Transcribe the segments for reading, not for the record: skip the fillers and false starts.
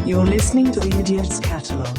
You're listening to The Idiot's Catalog.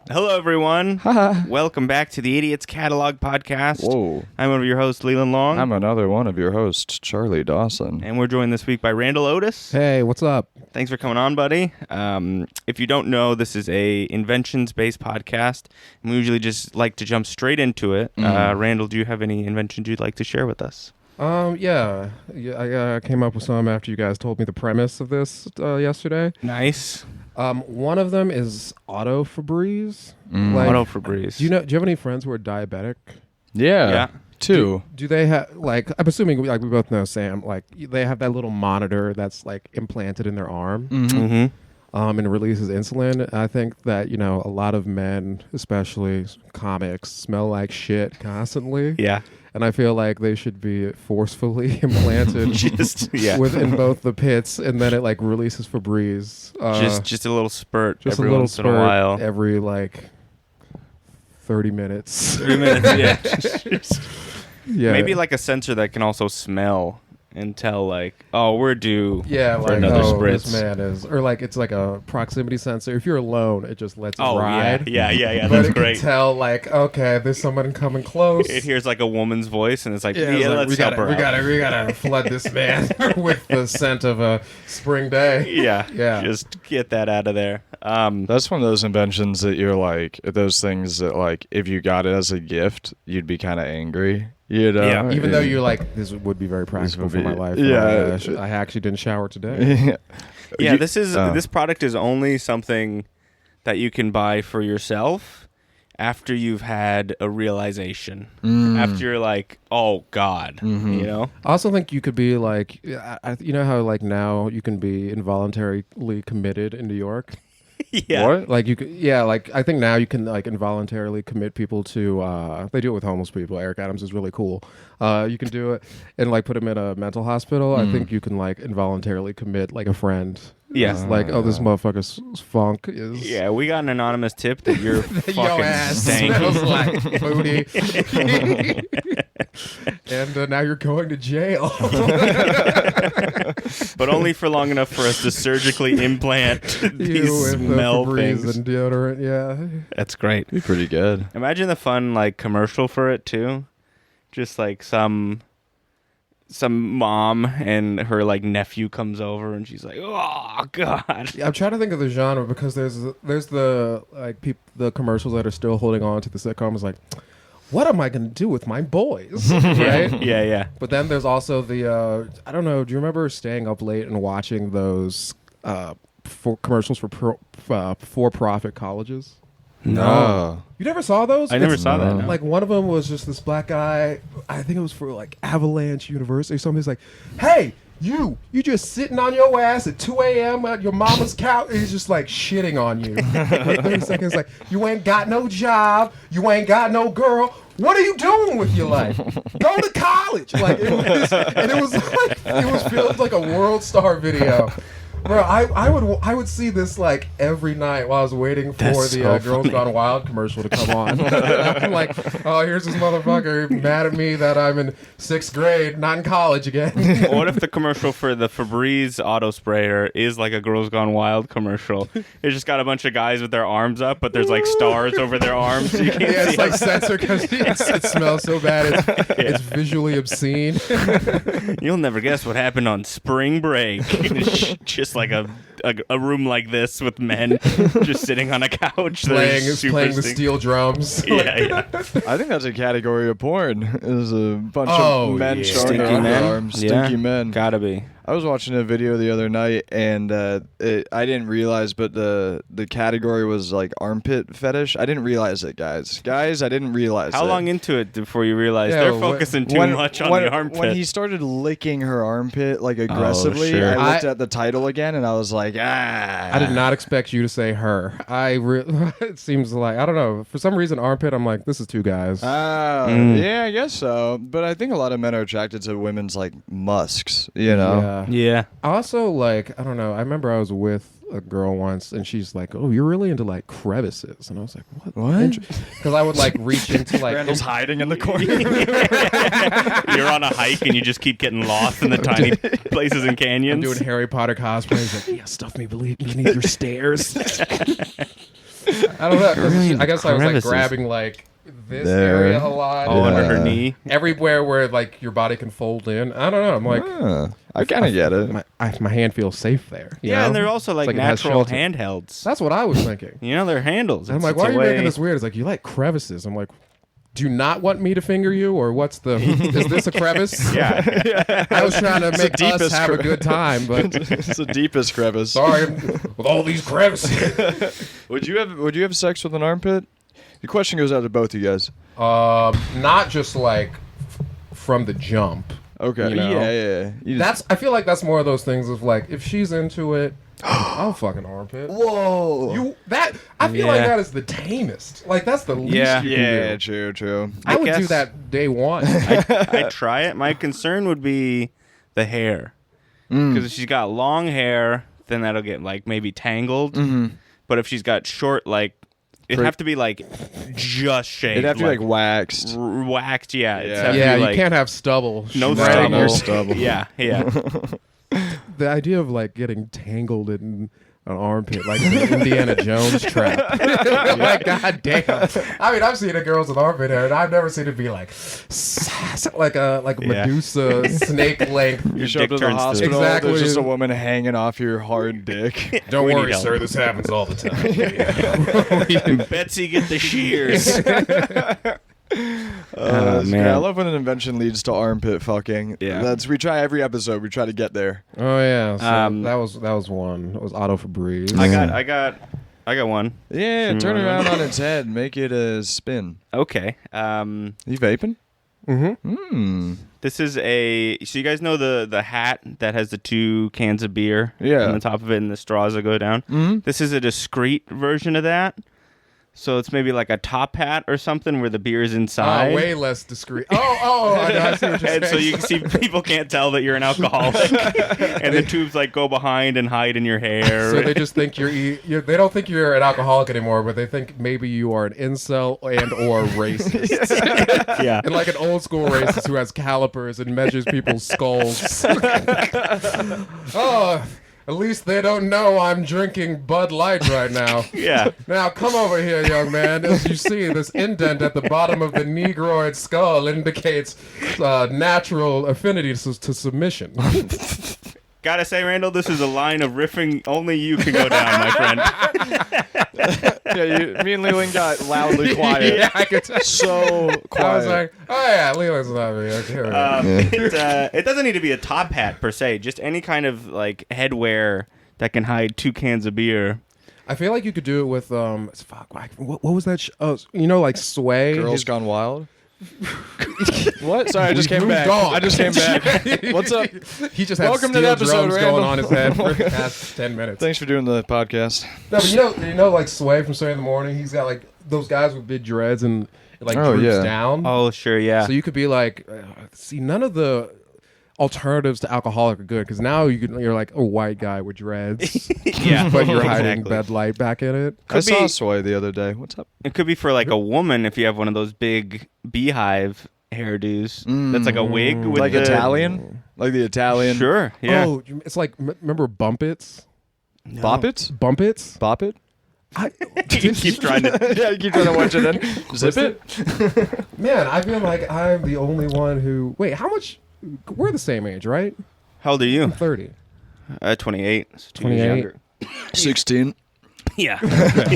Hello, everyone. Welcome back to the Idiot's Catalog podcast. Whoa. I'm one of your hosts, Leland Long. I'm another one of your hosts, Charlie Dawson. And we're joined this week by Randall Otis. Hey, what's up? Thanks for coming on, buddy. If you don't know, this is a inventions-based podcast, and we usually just like to jump straight into it. Randall, do you have any inventions you'd like to share with us? Yeah, I came up with some after you guys told me the premise of this yesterday. Nice. One of them is auto Febreze. Auto Febreze. Do you have any friends who are diabetic? Yeah. Two. Do they have, I'm assuming we both know Sam, they have that little monitor that's implanted in their arm. And releases insulin. I think that, a lot of men, especially comics, smell like shit constantly. Yeah. And I feel like they should be forcefully implanted within both the pits, and then it releases Febreze. Just a little spurt just every a little once spurt in a while. every 30 minutes. 3 minutes, yeah. Yeah. Maybe a sensor that can also smell and tell we're due for another spritz. This man is, or it's a proximity sensor. If you're alone, it just lets it ride. Yeah, but that's it great. can tell okay, there's someone coming close. It hears a woman's voice and it's let's we help her out. we gotta flood this man with the scent of a spring day. Yeah. Just get that out of there. That's one of those inventions that you're those things that if you got it as a gift, you'd be kind of angry. Yeah. Even though you're this would be very practical for my life. Yeah. I actually didn't shower today. Yeah, this product is only something that you can buy for yourself after you've had a realization. After you're oh God, I also think you could be you know how now you can be involuntarily committed in New York. Yeah. What? You could, I think now you can involuntarily commit people to they do it with homeless people. Eric Adams is really cool. You can do it and put them in a mental hospital. I think you can involuntarily commit a friend. Yeah. This motherfucker's funk is. Yeah, we got an anonymous tip that you're fucking Your ass stank. smells like booty. And now you're going to jail. But only for long enough for us to surgically implant these smell things. And deodorant, yeah. That's great. be pretty good. Imagine the fun commercial for it too. Just some mom and her nephew comes over and she's oh God. Yeah, I'm trying to think of the genre because there's the the commercials that are still holding on to the sitcoms what am I going to do with my boys? Right? Yeah. But then there's also the I don't know, do you remember staying up late and watching those for commercials for for-profit colleges? No. You never saw those? I never saw that. No. One of them was just this black guy. I think it was for Avalanche University or something. He's hey, you just sitting on your ass at 2 a.m. at your mama's couch. He's just shitting on you. 30 seconds you ain't got no job. You ain't got no girl. What are you doing with your life? Go to college. It was filmed like a World Star video. Bro, I would see this every night while I was waiting for the Girls Gone Wild commercial to come on. I'm oh, here's this motherfucker mad at me that I'm in 6th grade, not in college again. What if the commercial for the Febreze auto sprayer is a Girls Gone Wild commercial? It's just got a bunch of guys with their arms up, but there's stars over their arms. So you can't see it's censored because it smells so bad. It's visually obscene. You'll never guess what happened on spring break. Just a room like this with men just sitting on a couch playing the steel drums. Yeah. I think that's a category of porn. Is a bunch of men showing their arms. Stinky men. Gotta be. I was watching a video the other night, and I didn't realize, but the category was armpit fetish. I didn't realize it, guys. I didn't realize How it. long into it before you realized they're focusing too much on the armpit? When he started licking her armpit aggressively, sure. I looked at the title again, and I was I did not expect you to say her. It seems I don't know. For some reason, armpit, I'm this is two guys. Yeah, I guess so. But I think a lot of men are attracted to women's musks, Yeah. Yeah. Also, I don't know. I remember I was with a girl once, and she's like, "Oh, you're really into like crevices," and I was like, What? Because I would like reach into like Randall's hiding in the corner. You're on a hike and you just keep getting lost in the tiny places and I'm canyons. doing Harry Potter cosplay. He's like, "Yeah, stuff me beneath your stairs." I don't know. 'Cause I guess I was like Crevices. grabbing like this There. area a lot. Oh, under her knee. Everywhere where like your body can fold in. I don't know. I'm like, I kind of get it. my hand feels safe there. you Yeah, know? and they're also like It's it has natural shelter. handhelds. That's what I was thinking. You know, they're handles. I'm like, why are you making this weird? It's like, you like crevices. I'm like, do you not want me to finger you, or what's the? Is this a crevice? Yeah. I was trying to the make us deepest have a good time, but It's the deepest crevice. sorry, with all these crevices. Would you have sex with an armpit? The question goes out to both of you guys. Not just like from the jump. Okay. You know? Yeah. You just- I feel like that's more of those things of like, if she's into it, I'll fuck an armpit. Whoa. I feel like Yeah. that is the tamest. Like that's the least Yeah. you can Yeah. do. True. I would do guess- that day one. I'd try it. My concern would be the hair. Because if she's got long hair, then that'll get like maybe tangled. But if she's got short, like, it'd have to be like just shaved. It'd have to be like waxed. waxed. Yeah. It'd Yeah. have to Yeah, be, you like, can't have stubble. no shredding stubble. your stubble. Yeah. The idea of like getting tangled in an armpit, like an Indiana Jones trap. Like, god damn. I mean, I've seen a girls with armpit hair, and I've never seen it be like a Medusa snake length. You show up to the turns to- hospital. Exactly. There's just a woman hanging off your hard dick. Don't We worry, need sir. help. This happens all the time. Betsy, get the shears. I man. love when an invention leads to armpit fucking. Yeah. We try every episode. We try to get there. Oh yeah, so Um, that was one. It was Otto Febreze. I got one. Yeah, Should we turn it run around one? on its head. Make it a spin. Okay. You vaping? This is so you guys know the hat that has the 2 cans of beer Yeah. on the top of it and the straws that go down? This is a discreet version of that. So it's maybe like a top hat or something where the beer is inside. way less discreet. I know, I see what you're And saying. so you can see people can't tell that you're an alcoholic. And the tubes like go behind and hide in your hair. So they just think they don't think you're an alcoholic anymore, but they think maybe you are an incel and or racist. yeah. And like an old school racist who has calipers and measures people's skulls. Oh, at least they don't know I'm drinking Bud Light right now. Yeah. Now come over here, young man. As you see, this indent at the bottom of the negroid skull indicates natural affinity to submission. Gotta say, Randall, this is a line of riffing only you can go down, my friend. Yeah, me and Leland got loudly quiet. Yeah, I could tell. So quiet. I was like, oh yeah, Leland's not me. Okay. It doesn't need to be a top hat per se, just any kind of like headwear that can hide 2 cans of beer. I feel like you could do it with what was that? Like Sway. Girls Gone Wild. What? Sorry, I just We've came moved back. on. I just came back. What's up? He just had Welcome to steel the episode, drums Randall. going on his head for the past 10 minutes. Thanks for doing the podcast. No, but like Sway from Sway in the Morning. He's got like those guys with big dreads and it like droops yeah. down. Oh, sure, yeah. So you could be like, see, none of the alternatives to alcoholic are good because now you're like a white guy with dreads, yeah, but you're hiding exactly. Bud Light back in it. I saw be- Sway the other day. What's up? It could be for like a woman if you have one of those big beehive hairdos. That's like a wig with Like the Italian? Like the Italian. Sure, yeah. Oh, it's like remember Bumpits? Bop it? Bumpits? Bop it? You keep trying to. Yeah, you keep trying to watch it in. Zip it? Man, I feel like I'm the only one who. Wait, how much? We're the same age, right? How old are you? 30. 28. So 2 28. years younger. 16. Yeah,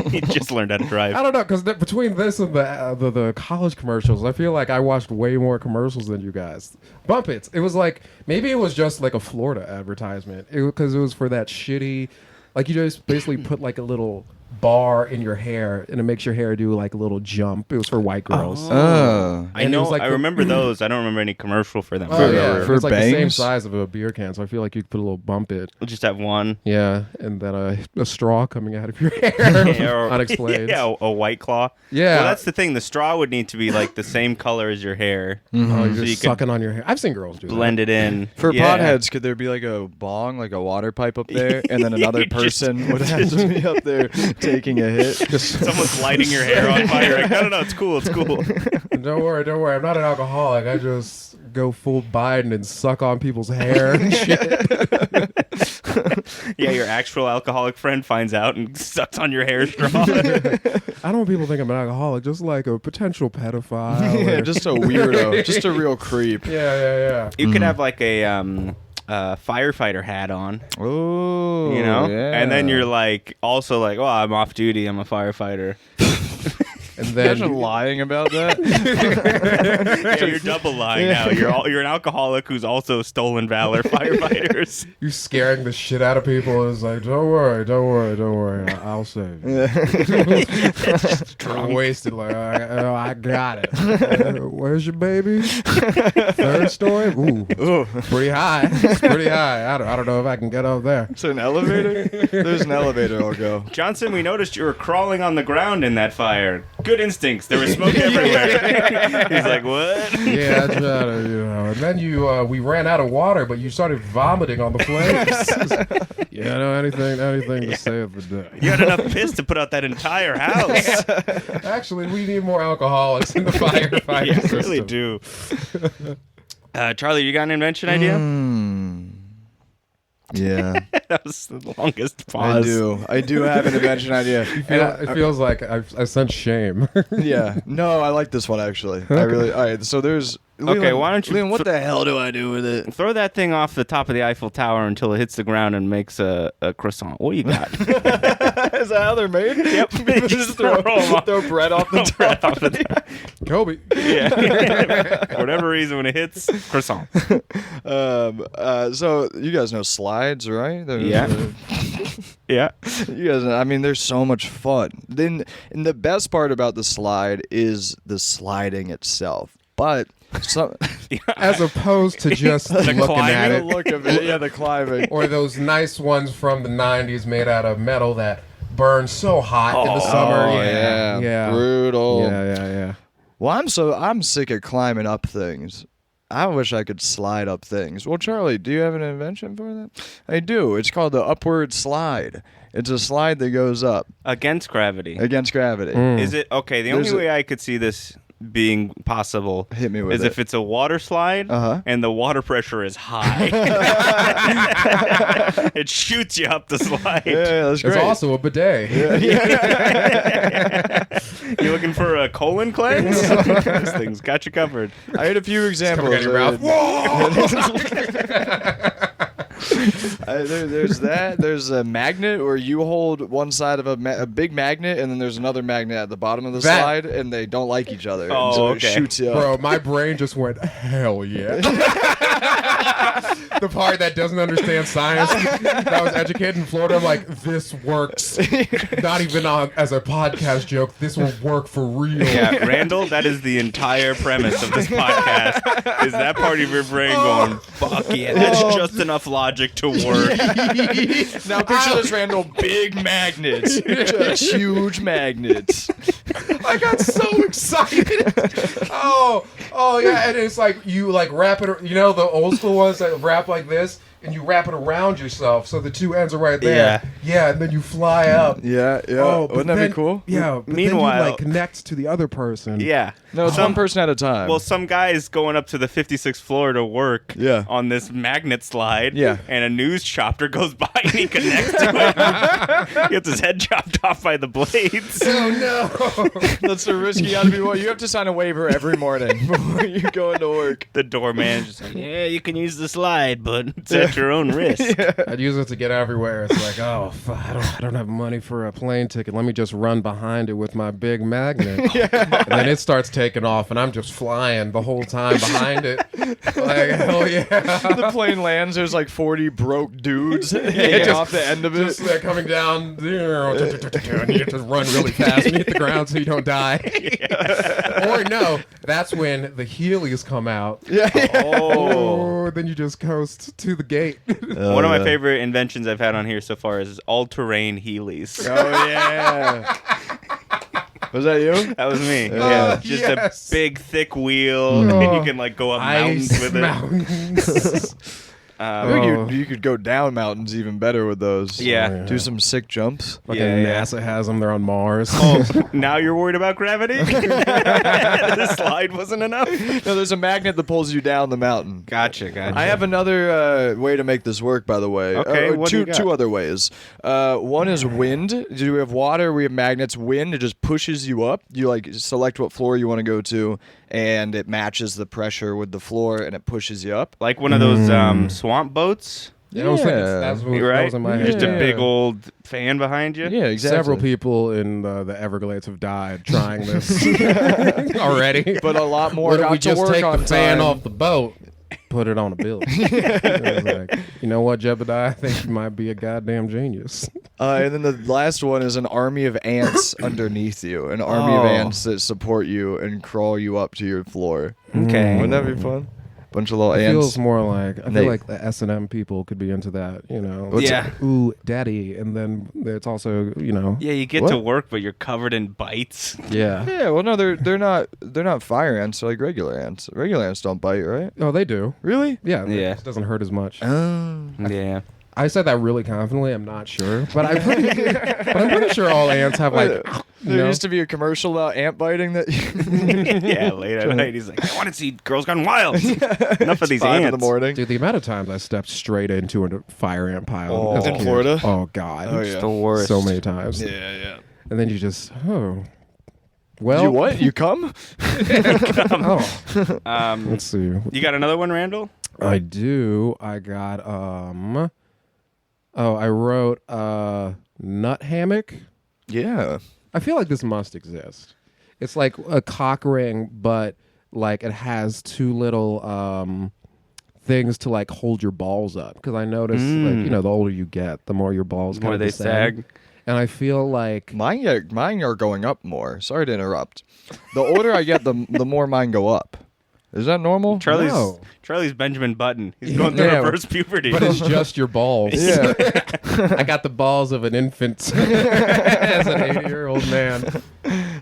he just learned how to drive. I don't know, because between this and the college commercials, I feel like I watched way more commercials than you guys. Bump It. It was like, maybe it was just like a Florida advertisement. Because it was for that shitty, like you just basically put like a little bar in your hair, and it makes your hair do like a little jump. It was for white girls. Oh. I And it know. was like I remember those. I don't remember any commercial for them. Oh yeah, for it's like the same bangs? size of a beer can, so I feel like you could put a little bump it. We'll just have one. Yeah, and then a straw coming out of your hair, Or- unexplained. Yeah, a white claw. Yeah. Well, that's the thing. The straw would need to be like the same color as your hair. Oh, you're So just you could sucking on your hair. I've seen girls do Blend it in. For Yeah. potheads, could there be like a bong, like a water pipe up there, and then another You just- person would have to be up there taking a hit? Someone's lighting your hair on fire. Like, no, it's cool. It's cool. that. Don't worry. I'm not an alcoholic. I just go full Biden and suck on people's hair and shit. Yeah, your actual alcoholic friend finds out and sucks on your hair straw. I don't want people think I'm an alcoholic, just like a potential pedophile. Yeah, or- just a weirdo, just a real creep. yeah. You could have like a firefighter hat on, Oh, you know, yeah. and then you're like also like, oh, I'm off duty. I'm a firefighter. And then Imagine lying about that. Yeah, you're double lying now. You're an alcoholic who's also stolen valor firefighters. you scaring the shit out of people. It's like, don't worry. I'll save you. I'm wasted. Like, I got it. Where's your baby? Third story? Ooh, pretty high. It's pretty high. I don't know if I can get up there. Is there an elevator? There's an elevator. I'll go. Johnson, we noticed you were crawling on the ground in that fire. Good instincts. There was smoke everywhere. He's like, what? Yeah, I tried to, And then we ran out of water, but you started vomiting on the flames. Yeah, no, anything to save the day. You had enough piss to put out that entire house. Actually, we need more alcoholics in the firefighting You system. really do. Charlie, you got an invention idea? Yeah, That was the longest pause. I do have an invention idea. It feels like I sense shame. Yeah, no, I like this one actually. I really. All right, so there's. Leland, why don't you Leland, what the hell do I do with it? Throw that thing off the top of the Eiffel Tower until it hits the ground and makes a croissant. What do you got? Is that how they're made? Yep. Just throw bread off the top. Off the top. Kobe. Yeah. For whatever reason, when it hits, croissant. So you guys know slides, right? Yeah. Yeah. You guys, I mean, they're so much fun. Then, and the best part about the slide is the sliding itself. But As opposed to just looking at the it. look of it, yeah, the climbing. Or those nice ones from the 90s made out of metal that burn so hot in the summer. Oh, yeah. Brutal. Yeah. Well, I'm sick of climbing up things. I wish I could slide up things. Well, Charlie, do you have an invention for that? I do. It's called the upward slide. It's a slide that goes up Against gravity. against gravity. Is it okay? The only way I could see this being possible Hit me with is it. if it's a water slide and the water pressure is high. It shoots you up the slide. Yeah, that's great. It's also a bidet. You looking for a colon cleanse? This thing's got you covered. I had a few examples. Coming out of your mouth. There's that. There's a magnet where you hold one side of a big magnet, and then there's another magnet at the bottom of the That- slide, and they don't like each other. Oh, and so okay. it shoots you up. Bro, my brain just went, hell yeah. The part that doesn't understand science, that I was educated in Florida, I'm like, this works. Not even as a podcast joke, this will work for real. Yeah, Randall, that is the entire premise of this podcast. Is that part of your brain going, fuck yeah, that's just enough logic to work. Now picture this, Randall. Big magnets. Just huge magnets. I got so excited. Oh yeah, and it's like you like wrap it, you know, the old school ones that wrap like this, and you wrap it around yourself so the two ends are right there. Yeah, and then you fly up. Yeah. Oh, but Wouldn't that then- be cool? Yeah. But Meanwhile- then you like connect to the other person. Yeah. No, it's one person at a time. Well, some guy's going up to the 56th floor to work on this magnet slide. Yeah. And a news chopper goes by and he connects to it. He gets his head chopped off by the blades. Oh no. that's the risk you gotta be. Well, you have to sign a waiver every morning before you go into work. The doorman just like, yeah, you can use the slide, but it's at your own risk. I'd use it to get everywhere. It's like, oh, I don't have money for a plane ticket. Let me just run behind it with my big magnet. And then it starts taking off, and I'm just flying the whole time behind it. Like, hell yeah. The plane lands. There's like 40 broke dudes hanging off the end of it. Just coming down, and you have to run really fast and hit the ground so you don't die. Or no, that's when the Heelys come out. Oh, then you just coast to the gate. One of my favorite inventions I've had on here so far is all-terrain Heelys. Oh yeah. Was that you? That was me. Yeah, just a big, thick wheel, and you can like go up mountains with it. Mountains. I think you could go down mountains even better with those. Yeah. Do some sick jumps. Fucking NASA has them. They're on Mars. Oh, now you're worried about gravity? The slide wasn't enough? No, there's a magnet that pulls you down the mountain. Gotcha. I have another way to make this work, by the way. Okay, what do you got? Two other ways. One is wind. Do we have water? We have magnets. Wind, it just pushes you up. You like select what floor you want to go to, and it matches the pressure with the floor, and it pushes you up. Like one of those swamp boats? Yeah, I was thinking that's what Right? was in my head. Just a big old fan behind you? Yeah, exactly. Several people in the Everglades have died trying this already. But a lot more What if got we to just work take on the fan time. off the boat, put it on a building? It was like, you know what, Jebediah? I think you might be a goddamn genius. And then the last one is an army of ants underneath you. An army of ants that support you and crawl you up to your floor. Okay. Wouldn't that be fun? Bunch of little It ants. feels more like, I feel They- like the S&M people could be into that, you know? What's Yeah. Ooh, daddy. And then it's also, you know. Yeah, you get What? to work, but you're covered in bites. Yeah. Yeah, well, no, they're not fire ants. They're like regular ants. Regular ants don't bite, right? Oh, they do. Really? Yeah. Yeah. It doesn't hurt as much. Oh. Yeah. I said that really confidently. I'm not sure, but I'm pretty sure all ants have like. There used to be a commercial about ant biting that. Yeah, late at night, he's like, I want to see Girls Gone Wild. Enough of these 5 ants. in the morning. Dude, the amount of times I stepped straight into a fire ant pile Oh. as a In kid. Florida? Oh God, Oh, It's yeah. the worst. so many times. Yeah. And then you just well, You what? You come? Oh, let's see. You got another one, Randall? I do. I got Oh, I wrote nut hammock. Yeah. I feel like this must exist. It's like a cock ring, but like it has two little things to like hold your balls up. Because I notice, like, you know, the older you get, the more your balls The more kind of they sag. And I feel like Mine are going up more. Sorry to interrupt. The older I get, the more mine go up. Is that normal? Charlie's Benjamin Button. He's going through Yeah, reverse puberty. but it's just your balls. Yeah. I got the balls of an infant as an 80-year-old man.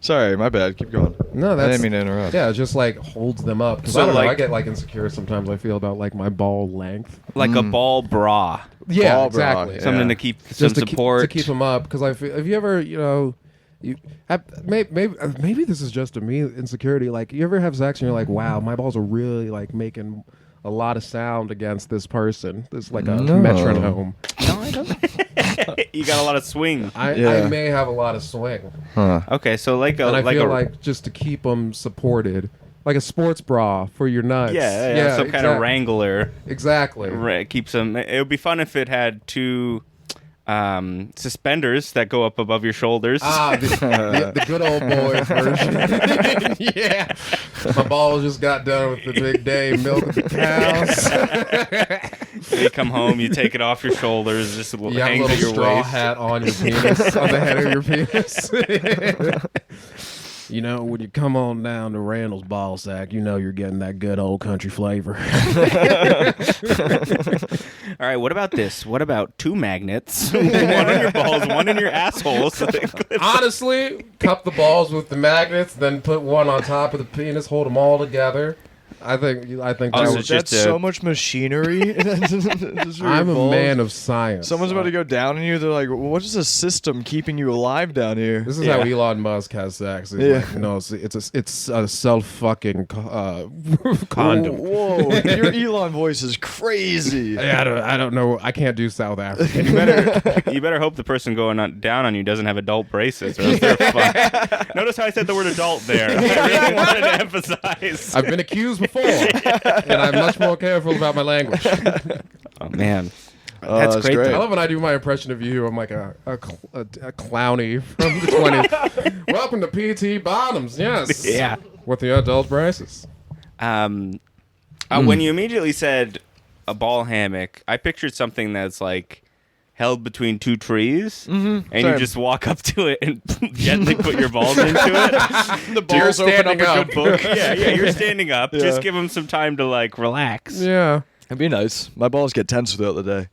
Sorry, my bad. Keep going. No, I that's didn't mean to interrupt. yeah, it just like holds them up. 'Cause So, I don't know, I like- get like insecure sometimes. I feel about like my ball length. like a ball bra. Yeah, Ball bra, exactly. yeah. Something to keep some Just to support. to keep them up. Because I feel, have you ever, you know, you have, maybe this is just a me insecurity. Like, you ever have sex and you're like, wow, my balls are really like making a lot of sound against this person. It's like a No. metronome. No, I don't. You got a lot of swing. I Yeah. may have a lot of swing. Huh. Okay, so like a And I like feel a like just to keep them supported, like a sports bra for your nuts. yeah, some kind of wrangler. Exactly. Keeps them. It would be fun if it had two suspenders that go up above your shoulders. The good old boys version. Yeah. My balls just got done with the big day milking the cows. You come home, you take it off your shoulders, just You have a hangs little at your straw waist. hat on your penis, on the head of your penis. You know, when you come on down to Randall's ball sack, you know you're getting that good old country flavor. All right, what about this? What about two magnets? One in your balls, one in your asshole. So they clip. Honestly, cup the balls with the magnets, then put one on top of the penis, hold them all together. I think Oh, that so would, it's That's just so much machinery. Just for I'm your a balls. man of science. Someone's about to go down on you. They're like, "What is the system keeping you alive down here?" This is Yeah. how Elon Musk has sex. He's Yeah. like, no, it's a self-fucking condom. Whoa, your Elon voice is crazy. I don't know. I can't do South African. You better hope the person going down on you doesn't have adult braces, or else they're fucked. Notice how I said the word adult there. I really wanted to emphasize. I've been accused before, and I'm much more careful about my language. Oh man, that's that's great. great. I love when I do my impression of you. I'm like a clowny from the 20s. Welcome to PT Bottoms. Yes. Yeah. With the adult braces. When you immediately said a ball hammock, I pictured something that's like held between two trees, and you Same. just walk up to it and gently put your balls into it. The balls open up standing a up. good book. Yeah, you're standing up. Yeah. Just give them some time to like relax. Yeah. It'd be nice. My balls get tense throughout the day.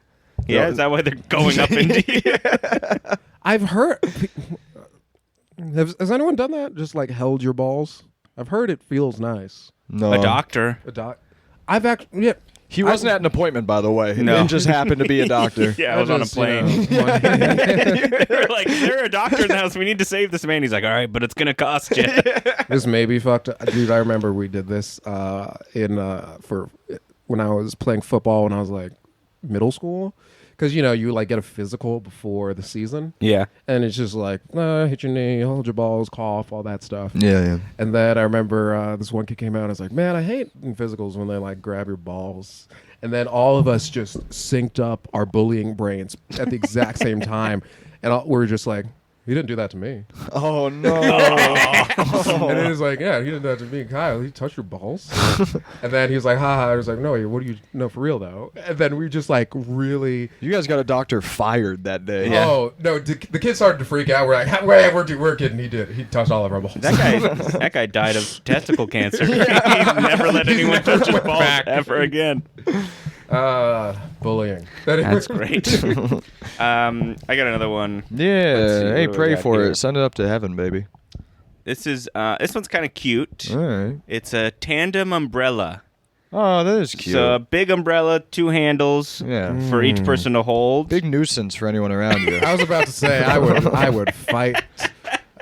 Yeah, is that why they're going up into you? I've heard. Has anyone done that? Just like held your balls? I've heard it feels nice. No. A doctor. I've actually. Yeah. He wasn't at an appointment, by the way. No. He just happened to be a doctor. Yeah, I was on a just, plane. They're like, is there a doctor in the house? We need to save this man. He's like, all right, but it's gonna cost you. This may be fucked up. Dude, I remember we did this for when I was playing football when I was like middle school. Because, you like get a physical before the season. Yeah. And it's just like, hit your knee, hold your balls, cough, all that stuff. Yeah. And then I remember this one kid came out and was like, man, I hate in physicals when they like grab your balls. And then all of us just synced up our bullying brains at the exact same time. And we're just like, he didn't do that to me. Oh, no. And then he's like, yeah, he didn't do that to me. Kyle, he touched your balls. And then he's like, haha. I was like, no, what do you know for real, though? And then we just like really. You guys got a doctor fired that day. Yeah. Oh, no. The kid started to freak out. We're like, we're kidding. He did. He touched all of our balls. That guy died of testicle cancer. He never let anyone touch his balls ever again. Bullying. That's great. I got another one. Let's see, Yeah. Hey, what do we pray got for here? it. Send it up to heaven, baby. This one's kind of cute. All right. It's a tandem umbrella. Oh, that is cute. So a big umbrella, 2 handles Yeah. for each person to hold. Big nuisance for anyone around you. I was about to say I would fight.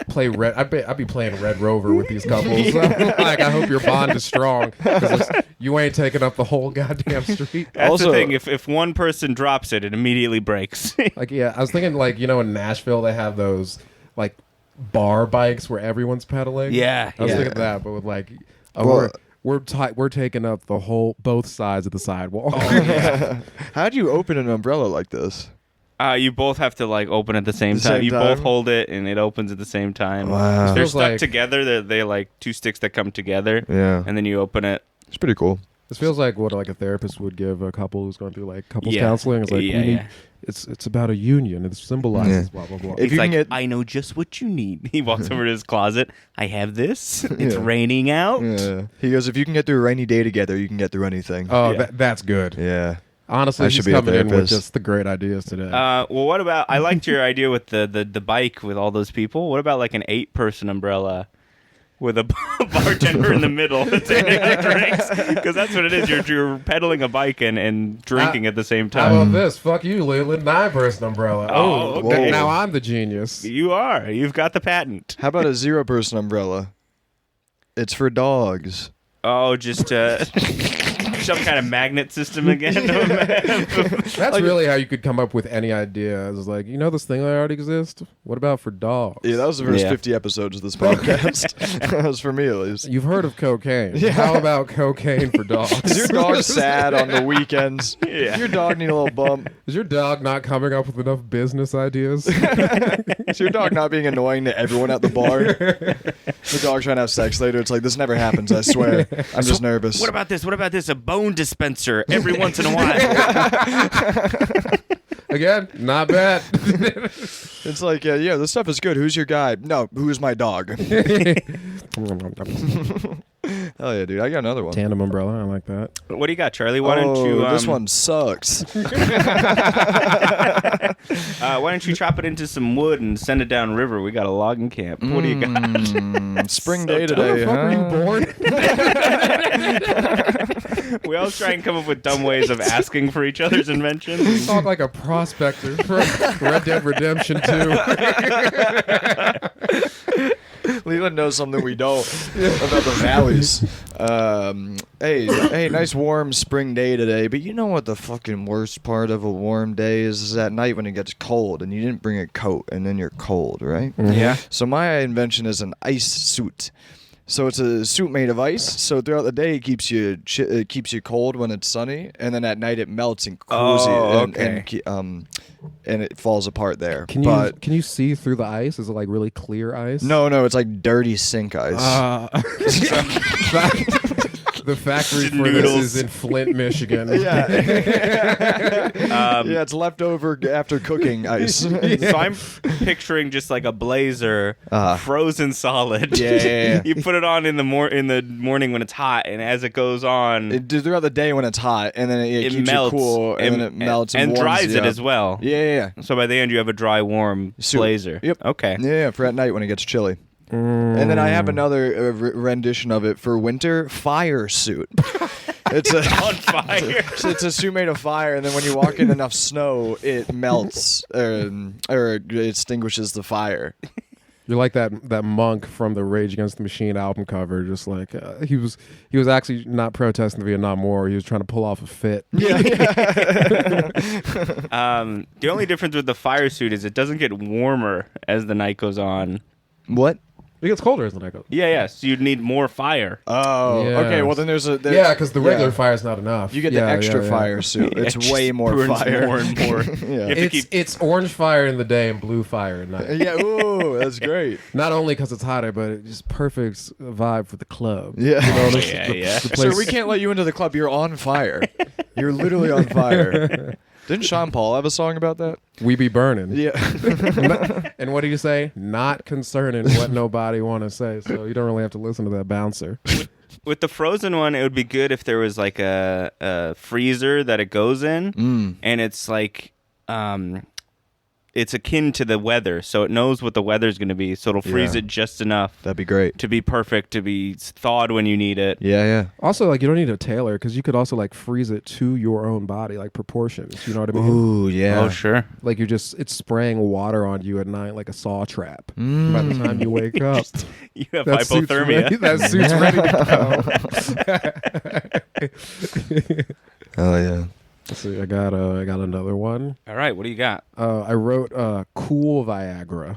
Play red. I'd be playing Red Rover with these couples. Like, I hope your bond is strong because you ain't taking up the whole goddamn street. That's Also- the thing. If one person drops it, it immediately breaks. Like, yeah, I was thinking like in Nashville they have those like bar bikes where everyone's pedaling. Yeah, I was yeah. thinking that, but with like Well- we're taking up the both sides of the sidewalk. How'd you open an umbrella like this? You both have to like open at the same The time. same You time? both hold it, and it opens at the same time. Wow. They're Feels stuck like- together. They're like 2 sticks that come together. Yeah. And then you open it. It's pretty cool. This feels like what like a therapist would give a couple who's going through like couples Yeah. counseling. It's like Yeah, we need, yeah. it's about a union. It symbolizes Yeah. blah blah blah. If He's you like, can get- I know just what you need. He walks over to his closet. I have this. It's Yeah. raining out. Yeah. He goes, if you can get through a rainy day together, you can get through anything. Oh, Yeah. that's good. Yeah. Honestly, I he's should be a coming in with therapist. just the great ideas today. Well, what about? I liked your idea with the bike with all those people. What about like an 8-person umbrella with a bartender in the middle that's handing the drinks? Because that's what it is. You're pedaling a bike and drinking at the same How time. about this? Fuck you, Leland. 9-person umbrella. Oh, okay. Now I'm the genius. You are. You've got the patent. How about a 0-person umbrella? It's for dogs. Oh, just some kind of magnet system again. That's really how you could come up with any idea. It's like, this thing that already exists? What about for dogs? Yeah, that was the first Yeah. 50 episodes of this podcast. That was for me, at least. You've heard of cocaine. How about cocaine for dogs? Is your dog sad on the weekends? Yeah. Your dog need a little bump? Is your dog not coming up with enough business ideas? Is your dog not being annoying to everyone at the bar? The dog trying to have sex later. It's like, this never happens, I swear. I'm just nervous. What about this? What about this? A bone dispenser every once in a while. Again, not bad. It's like, yeah, this stuff is good. Who's your guy? No, who's my dog? Hell yeah, dude. I got another one. Tandem umbrella. I like that. What do you got, Charlie? Why don't you? This one sucks. Why don't you chop it into some wood and send it down river? We got a logging camp. What do you got? Spring So day dumb. today, Fuck, were you huh? born? We always try and come up with dumb ways of asking for each other's inventions. You talk like a prospector for Red Dead Redemption 2. Leland knows something we don't about the valleys. Hey, nice warm spring day today. But you know what the fucking worst part of a warm day is at night when it gets cold and you didn't bring a coat and then you're cold, right? Yeah. So my invention is an ice suit. So it's a suit made of ice. So throughout the day, it keeps you cold when it's sunny, and then at night it melts and cools you, and it falls apart there. Can you see through the ice? Is it like really clear ice? No, it's like dirty sink ice. The factory for Noodles. this is in Flint, Michigan. Yeah, it's leftover after cooking ice. So I'm picturing just like a blazer, frozen solid. Yeah. You put it on in the morning when it's hot, and as it goes on, Throughout the day when it's hot, and then it keeps melts, you cool, and then it melts and warms dries you it up. as well. Yeah. So by the end, you have a dry, warm Suit. blazer. Yep. Okay. Yeah, for at night when it gets chilly. And then I have another rendition of it for winter, fire suit. It's On fire. it's a suit made of fire, and then when you walk in enough snow, it melts or it extinguishes the fire. You're like that monk from the Rage Against the Machine album cover. Just like he was actually not protesting the Vietnam War. He was trying to pull off a fit. The only difference with the fire suit is it doesn't get warmer as the night goes on. What? It gets colder as the night goes. Yeah. So you'd need more fire. Oh, Yes. okay. Well, then there's Because the regular fire is not enough. You get the extra fire suit. It It's just way more burns fire. more and more. Yeah. You have to It's orange fire in the day and blue fire at night. Yeah. Ooh, that's great. Not only because it's hotter, but it's just perfect vibe for the club. Yeah. You know, Yeah. the Sir, place- we can't let you into the club. You're on fire. You're literally on fire. Didn't Sean Paul have a song about that? We be burning. Yeah. And what do you say? Not concerning what nobody want to say. So you don't really have to listen to that bouncer. With the frozen one, it would be good if there was like a freezer that it goes in, and it's like it's akin to the weather, so it knows what the weather's going to be, so it'll freeze it just enough That'd be great. to be perfect, to be thawed when you need it. Yeah. Also, like, you don't need a tailor because you could also like freeze it to your own body, like proportions. You know what I mean? Ooh, yeah. Oh, sure. Like it's spraying water on you at night like a saw trap. By the time you wake up, You have that suit's hypothermia. ready, that suit's ready to go. Oh, yeah. Let's see, I got another one. All right, what do you got? I wrote cool Viagra.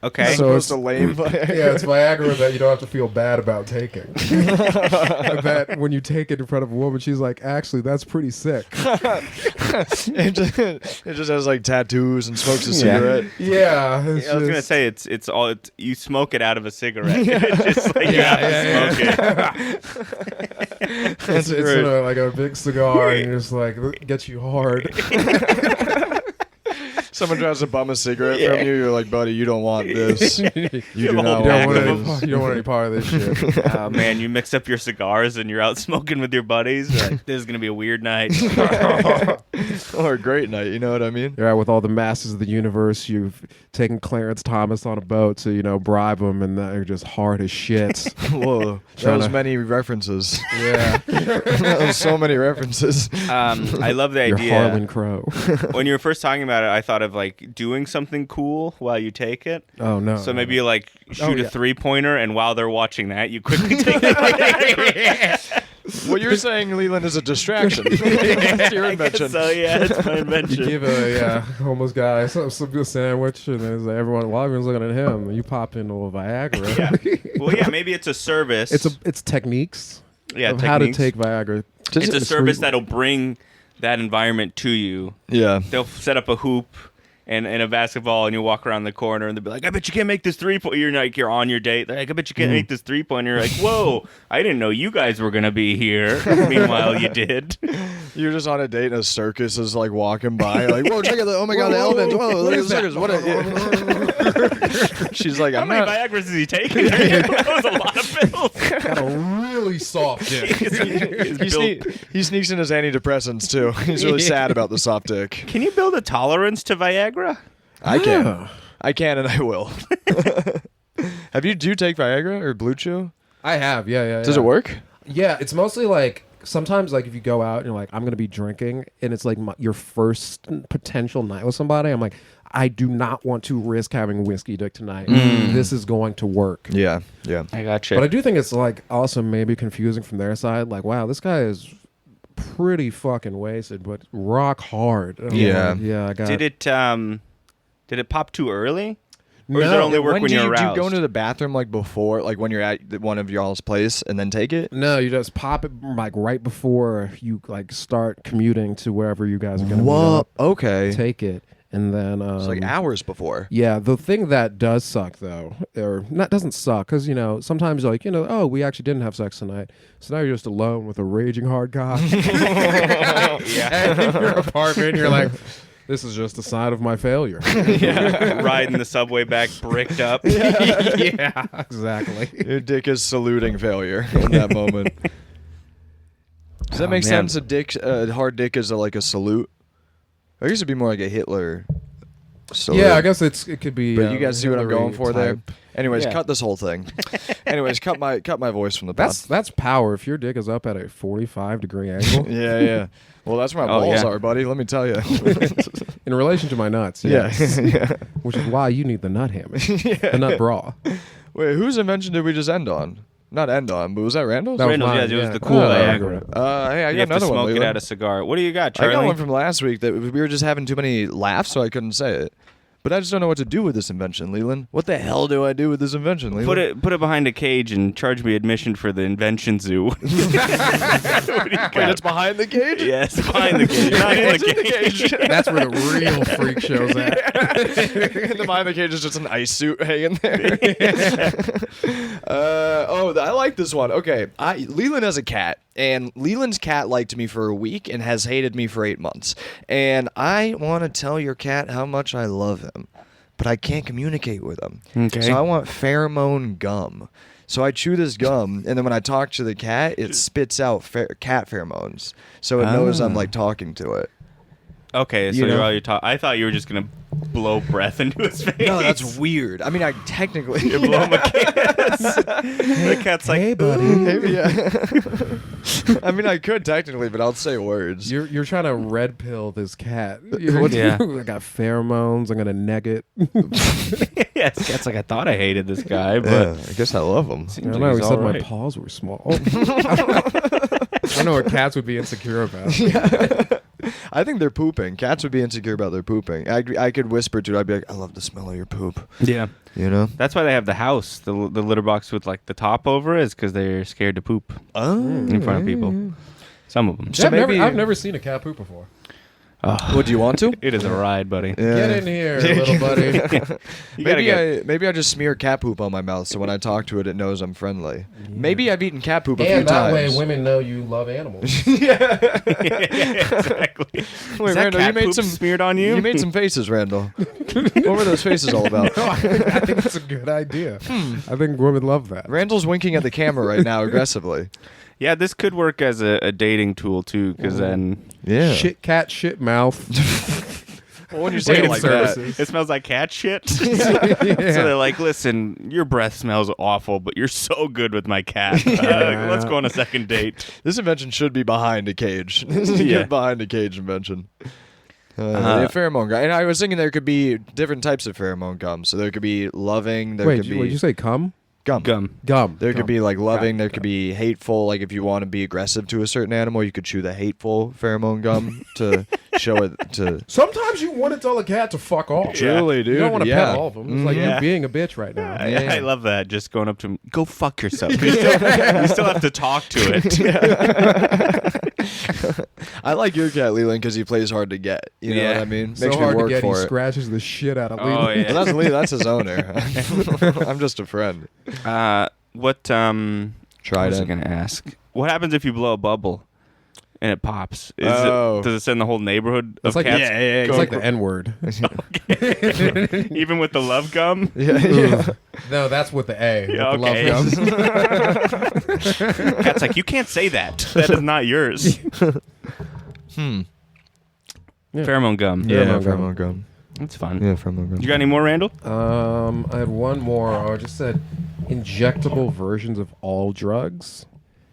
Okay. So It's a lame Yeah, it's Viagra that you don't have to feel bad about taking. That when you take it in front of a woman, she's like, actually, that's pretty sick. it just has like tattoos and smokes a cigarette. Yeah. I was gonna say it's all you smoke it out of a cigarette. It's just like you have to smoke it. It's like a big cigar, and you're just like, gets you hard. Someone tries to bum a cigarette from you, you're like, buddy, you don't want this. You do a not whole want pack of this. You don't want any part of this shit. Oh man, you mix up your cigars and you're out smoking with your buddies. You're like, this is gonna be a weird night. Or a great night, you know what I mean? You're out with all the masters of the universe. You've taken Clarence Thomas on a boat to, bribe him, and they're just hard as shit. Whoa. That was many references. Yeah. That was so many references. I love the You're idea. Harlan Crow. When you were first talking about it, I thought of like doing something cool while you take it. Oh, no. So maybe you like shoot yeah. a 3-pointer, and while they're watching that, you quickly take it. What you're saying, Leland, is a distraction. It's your invention. So yeah, it's my You invention. give a homeless guy some good sandwich, and there's while everyone's looking at him, you pop into a Viagra. Yeah. Well, yeah, maybe it's a service. It's techniques yeah, of how to techniques. take Viagra. It's a service discreetly. that'll bring that environment to you. Yeah. They'll set up a hoop and a basketball, and you walk around the corner, and they'll be like, "I bet you can't make this 3-point." You're on your date. They're like, "I bet you can't make this 3-pointer." You're like, "Whoa, I didn't know you guys were gonna be here." Meanwhile, you did. You're just on a date, and a circus is like walking by. You're like, whoa, check out the, oh my God, the elephants. Whoa, look at the circus. What She's like, How I'm many not. Viagra's is he taking? That was a lot of pills. Got a really soft dick. He sneaks in his antidepressants too. He's really sad about the soft dick. Can you build a tolerance to Viagra? I can, and I will. Do you take Viagra or Blue Chew? I have, yeah. Does it work? Yeah, it's mostly like sometimes like if you go out and you're like, I'm gonna be drinking, and it's like your first potential night with somebody. I'm like, I do not want to risk having whiskey dick tonight. This is going to work. Yeah. I gotcha. But I do think it's like also maybe confusing from their side. Like, wow, this guy is pretty fucking wasted, but rock hard. And I'm Yeah. like, yeah. I got. Did it pop too early? Or does it only work when do you're you, do you aroused? go into the bathroom like before, like when you're at one of y'all's place and then take it? No, you just pop it like right before you like start commuting to wherever you guys are going to meet Whoa. up. Okay. Take it, and then It's like hours before. Yeah, the thing that does suck though, or not doesn't suck, because sometimes you're like oh, we actually didn't have sex tonight, so now you're just alone with a raging hard cock. In your apartment, you're like, this is just a sign of my failure. Yeah, riding the subway back, bricked up. Yeah, exactly. Your dick is saluting failure in that moment. Does that make man. sense? A hard dick is like a salute. I used to be more like a Hitler salute. Yeah, I guess it could be. But you guys see what I'm going Hillary for there. type. Anyways, Yeah. cut this whole thing. Anyways, cut my voice from the pod. That's power. If your dick is up at a 45-degree angle, Yeah. Well, that's where my balls yeah. are, buddy. Let me tell you. in relation to my nuts, yes. Yeah. Which is why you need the nut hammock, the nut bra. Wait, whose invention did we just end on? Not end on, but was that Randall's? That was Randall's, mine, yeah, it was yeah. the cool Oh, Viagra. Hey, I You got have to another one. smoke it Leland. out a cigar. What do you got, Charlie? I got one from last week that we were just having too many laughs, so I couldn't say it. But I just don't know what to do with this invention, Leland. What the hell do I do with this invention, Leland? Put it behind a cage and charge me admission for the invention zoo. What do you got? Wait, it's behind the cage? Yes, behind the cage, not in the cage. That's where the real freak show's at. And the behind the cage is just an ice suit hanging there. I like this one. Okay, Leland has a cat, and Leland's cat liked me for a week and has hated me for 8 months. And I want to tell your cat how much I love him, but I can't communicate with him. Okay. So I want pheromone gum. So I chew this gum, and then when I talk to the cat, it spits out cat pheromones. So it knows I'm like talking to it. Okay, so You know? you're all you talk. I thought you were just gonna blow breath into his face. No, that's weird. I mean, I technically You blow him a kiss. The cat's like, Hey, buddy. Maybe, yeah. I mean, I could technically, but I'll say words. You're trying to red pill this cat. Yeah. I got pheromones. I'm gonna neg it. yeah, this cat's like, I thought I hated this guy, but I guess I love them. I don't know. He said my paws were small. I don't know what cats would be insecure about. I think they're pooping. Cats would be insecure about their pooping. I could whisper to it. I'd be like, I love the smell of your poop. Yeah. You know? That's why they have the house, the litter box with like the top over it, is because they're scared to poop in front of people. Some of them. So I've never seen a cat poop before. What, do you want to? It is a ride, buddy. Yeah. Get in here, little buddy. You gotta get. Maybe I just smear cat poop on my mouth so when I talk to it, it knows I'm friendly. Maybe I've eaten cat poop a few And that times. way, women know you love animals. Yeah, exactly. Wait, Is that Randall, cat you made poop some smeared on you? You made some faces, Randall. What were those faces all about? No, I think it's a good idea. I think women love that. Randall's winking at the camera right now aggressively. Yeah, this could work as a dating tool too, because then Yeah. Shit cat, shit mouth. Well, when you say it Dating like services. it smells like cat shit. Yeah. So they're like, listen, your breath smells awful, but you're so good with my cat. Let's go on a second date. that, this invention should be behind a cage. This is a Yeah. good behind a cage invention. The pheromone gum. And I was thinking there could be different types of pheromone gum. So there could be loving. There Wait, could did be you say cum? gum. Gum. There Gum. could be like loving. Got There it. could be hateful. Like if you want to be aggressive to a certain animal, you could chew the hateful pheromone gum to show it to. Sometimes you want to tell a cat to fuck off. Truly, dude. You don't want to yeah. pet all of them. It's like Yeah. you being a bitch right now. Yeah. I love that. Just going up to him, go fuck yourself. You still have to talk to it. I like your cat, Leland, because he plays hard to get. You know Yeah. what I mean? So Makes me hard to work get, he for it. scratches the shit out of Oh, Leland. yeah. Well, that's Lee. That's his owner. I'm just a friend. What Try was I it. gonna ask? What happens if you blow a bubble and it pops? Oh. Does it send the whole neighborhood of It's like, cats? it's like the N-word. Even with the love gum? Yeah. No, that's with the A. with Yeah, the love okay. gum. Cat's like, you can't say that. That is not yours. Hmm. Yeah. Pheromone gum. Yeah, Pheromone gum. pheromone gum. That's fun. Yeah, pheromone gum. You got any more, Randall? I had one more. I just said injectable versions of all drugs.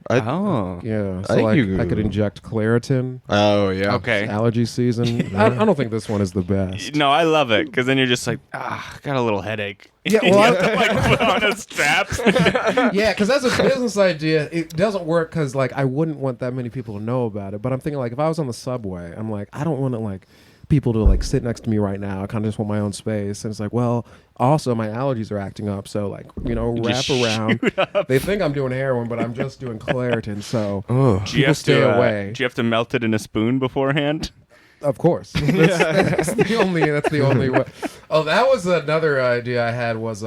Oh. Yeah, I so think like you- I could inject Claritin. Oh yeah. Okay. Allergy season. I don't think this one is the best. No, I love it because then you're just like, got a little headache. Yeah, well, you I- have to like put on a strap. Yeah, because that's a business idea. It doesn't work because like I wouldn't want that many people to know about it. But I'm thinking like if I was on the subway, I'm like I don't want to like people to like sit next to me right now. I kind of just want my own space. And it's like, well, also my allergies are acting up. So like, wrap Just around. shoot up. They think I'm doing heroin, but I'm just doing Claritin. So Do you have stay to, away. Do you have to melt it in a spoon beforehand? Of course. That's the only way. Oh, that was another idea I had was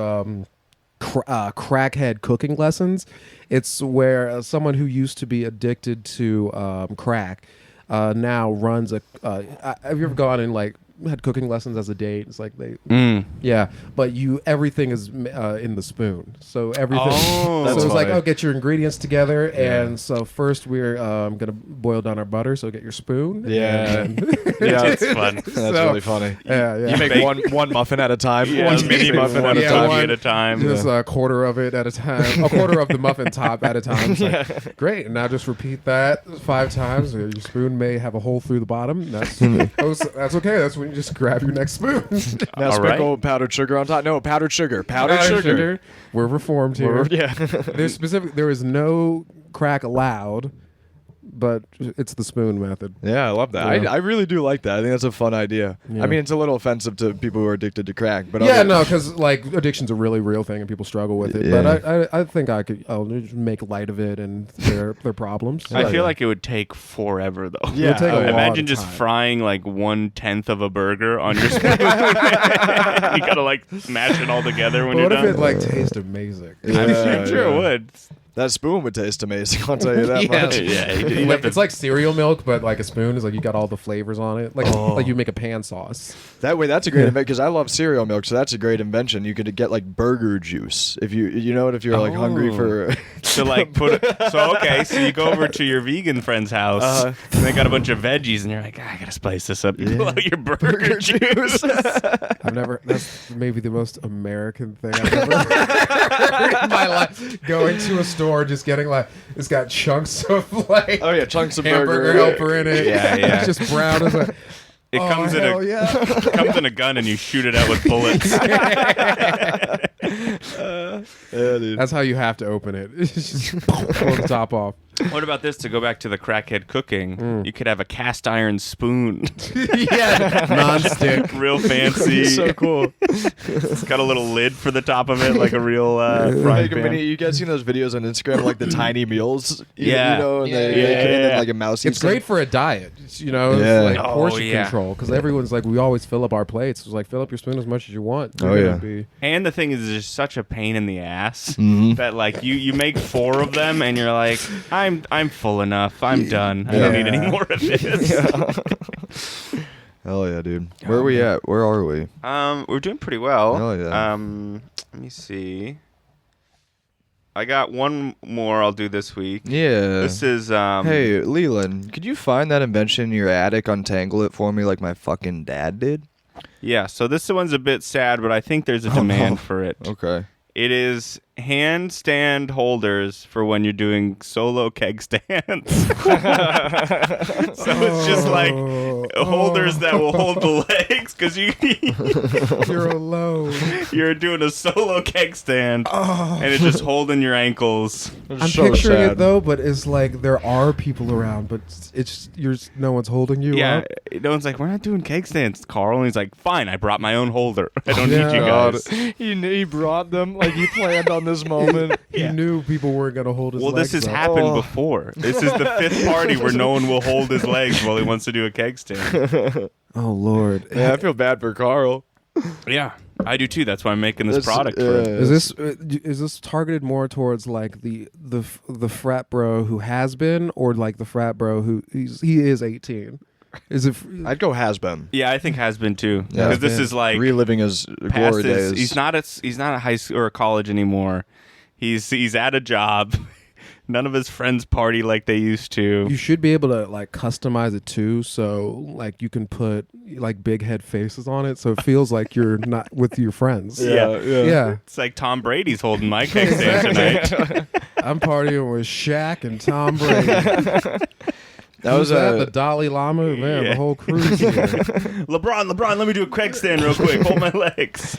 crackhead cooking lessons. It's where someone who used to be addicted to crack now runs a. Have you ever gone and like had cooking lessons as a date? It's like yeah, but everything is in the spoon, so everything. Oh, so that's it's like, funny. get your ingredients together, and so first we're gonna boil down our butter. So get your spoon. Yeah. and- Yeah, It's fun. That's So- really funny. yeah. You make one muffin at a time. Yeah, one mini muffin at a Yeah, time. one at a time. Just a quarter of it at a time. A quarter of the muffin top at a time. It's like, great. And now just repeat that 5 times. Your spoon may have a hole through the bottom. That's okay. That's when you just grab your next spoon. Now All sprinkle powdered sugar on top. No, powdered sugar. Powdered sugar. We're reformed here. Yeah. There is no crack allowed, but it's the spoon method. Yeah, I love that. Yeah. I really do like that. I think that's a fun idea. Yeah. I mean, it's a little offensive to people who are addicted to crack, but Yeah, no, because like addiction's a really real thing and people struggle with it. Yeah. But I think I'll just make light of it and their problems. I feel like it would take forever though. Yeah. It'll take a long Imagine just time. frying like 1/10 of a burger on your spoon. You gotta like smash it all together when But you're what if done. it like tastes amazing? I'm sure it would. That spoon would taste amazing. I'll tell you that Yeah. much. Yeah, you'd Like, have to- it's like cereal milk, but like a spoon is like you got all the flavors on it, like you make a pan sauce. That way, that's a great invention because I love cereal milk, so that's a great invention. You could get like burger juice if you know what if you're like hungry for. to like put it, so you go over to your vegan friend's house and they got a bunch of veggies and you're like, I gotta spice this up. You pull out your burger juice. That's maybe the most American thing I've ever heard in my life. Going to a store, just getting like it's got chunks of like Oh yeah, chunks of hamburger burger. helper in it. Yeah, yeah. It's just brown. It's like, It comes in hell a yeah. comes in a gun and you shoot it out with bullets. Yeah, dude. That's how you have to open it. It's just pull the top off. What about this? To go back to the crackhead cooking, you could have a cast iron spoon, Yeah, non-stick. real fancy. So cool. It's got a little lid for the top of it, like a real frying Like, pan. you guys seen those videos on Instagram, like the tiny meals? Yeah. You know, and they Yeah, make it and then, yeah. like a mouse. It's eats them. great for a diet, It's Yeah. like Oh, portion yeah. control because everyone's like, we always fill up our plates. It's like fill up your spoon as much as you want. Oh, You're yeah. gonna be- And the thing is, it's just such a pain in the ass Mhm. that like you make 4 of them and you're like, I'm full enough. I'm done. I don't Yeah. need any more of this. Hell yeah, dude. Where are we at? Where are we? We're doing pretty well. Oh, yeah. Let me see. I got one more I'll do this week. Yeah. This is Hey, Leland, could you find that invention in your attic, untangle it for me like my fucking dad did? yeah, so this one's a bit sad, but I think there's a demand for it. Okay. It is handstand holders for when you're doing solo keg stands. So it's just like holders that will hold the legs because You're alone. you're doing a solo keg stand and it's just holding your ankles. I'm So picturing sad. it though, but it's like there are people around, but no one's holding you Yeah, up. no one's like, we're not doing keg stands, Carl. And he's like, fine, I brought my own holder. I don't Yeah. need you God. guys. He brought them like he planned on this moment. He knew people weren't gonna hold his Well, legs this has up. happened before. This is the 5th party where no one will hold his legs while he wants to do a keg stand. Oh Lord. Yeah, I feel bad for Carl. Yeah, I do too. That's why I'm making this That's- product for him. Is this targeted more towards like the frat bro who has been, or like the frat bro who he is 18? Is it? I'd go has-been. Yeah, I think has been too. Yeah. Because this Has is like Reliving his past glory his, days. he's not at high school or college anymore. He's at a job. None of his friends party like they used to. You should be able to like customize it too, so like you can put like big head faces on it, so it feels like you're not with your friends. Yeah. It's like Tom Brady's holding my keg stand tonight. I'm partying with Shaq and Tom Brady. That was the Dalai Lama, man. Yeah. The whole crew's here. LeBron, let me do a keg stand real quick. Hold my legs.